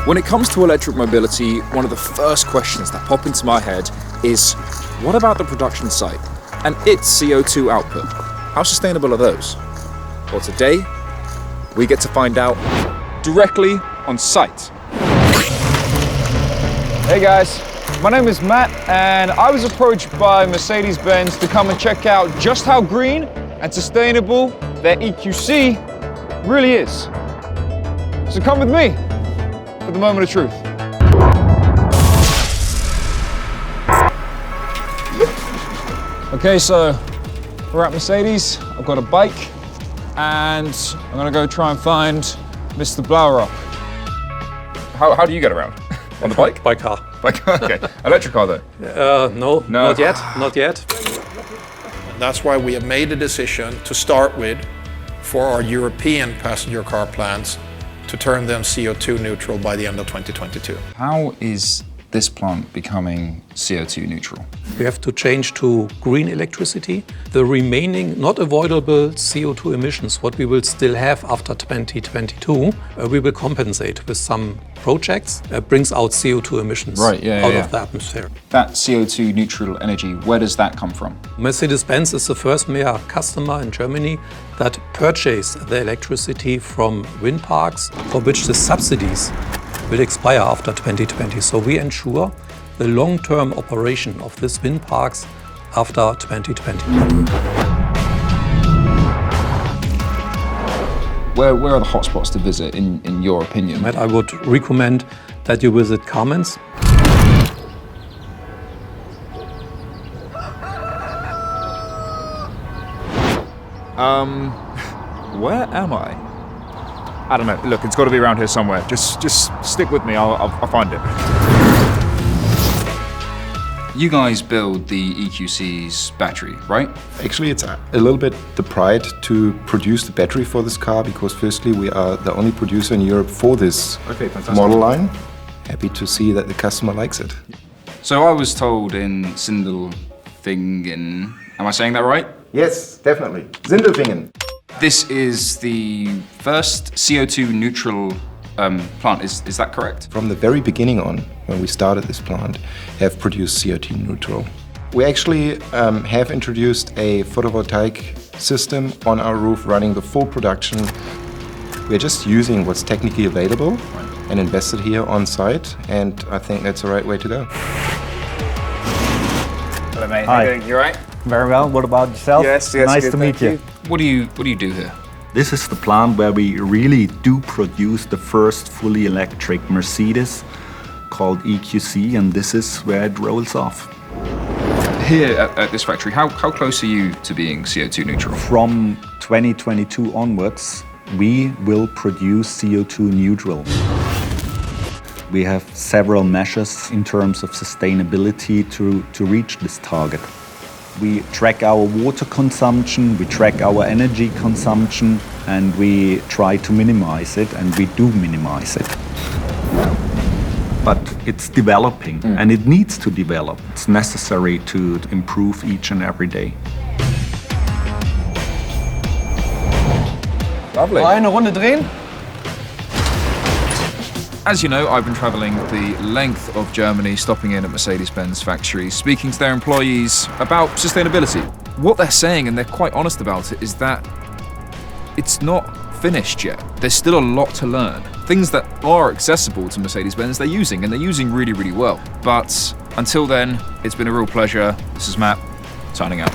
When it comes to electric mobility, one of the first questions that pop into my head is, what about the production site and its CO2 output? How sustainable are those? Well, today, we get to find out directly on site. Hey guys, my name is Matt and I was approached by Mercedes-Benz to come and check out just how green and sustainable their EQC really is. So come with me for the moment of truth. Okay, so we're at Mercedes. I've got a bike and I'm gonna go try and find Mr. Blauer up. How do you get around? On the bike? By car. By car, okay. Electric car though? No, not yet, not yet. That's why we have made a decision to start with for our European passenger car plants to turn them CO2 neutral by the end of 2022. How is this plant becoming CO2 neutral? We have to change to green electricity. The remaining not avoidable CO2 emissions, what we will still have after 2022, we will compensate with some projects that brings out CO2 emissions out of the atmosphere. That CO2 neutral energy, where does that come from? Mercedes-Benz is the first major customer in Germany that purchased the electricity from wind parks for which the subsidies will expire after 2020. So we ensure the long-term operation of these wind parks after 2020. Where are the hotspots to visit in your opinion? I would recommend that you visit Kamenz. Where am I? I don't know. Look, it's got to be around here somewhere. Just stick with me. I'll find it. You guys build the EQC's battery, right? Actually, it's a little bit the pride to produce the battery for this car because firstly, we are the only producer in Europe for this model line. Happy to see that the customer likes it. So I was told in Sindelfingen, am I saying that right? Yes, definitely. Sindelfingen. This is the first CO2 neutral plant, is that correct? From the very beginning on, when we started this plant, have produced CO2 neutral. We actually have introduced a photovoltaic system on our roof running the full production. We're just using what's technically available and invested here on site, and I think that's the right way to go. Hello mate, Hi. how you doing? You alright? Very well. What about yourself? Yes, Nice good, to meet thank you. What do you do here? This is the plant where we really do produce the first fully electric Mercedes called EQC, and this is where it rolls off. Here at this factory, how close are you to being CO2 neutral? From 2022 onwards, we will produce CO2 neutral. We have several measures in terms of sustainability to reach this target. We track our water consumption, we track our energy consumption, and we try to minimize it, and we do minimize it. But it's developing, and it needs to develop. It's necessary to improve each and every day. Lovely. Eine Runde drehen. As you know, I've been travelling the length of Germany, stopping in at Mercedes-Benz factories, speaking to their employees about sustainability. What they're saying, and they're quite honest about it, is that it's not finished yet. There's still a lot to learn. Things that are accessible to Mercedes-Benz, they're using, and they're using really, really well. But until then, it's been a real pleasure. This is Matt, signing out.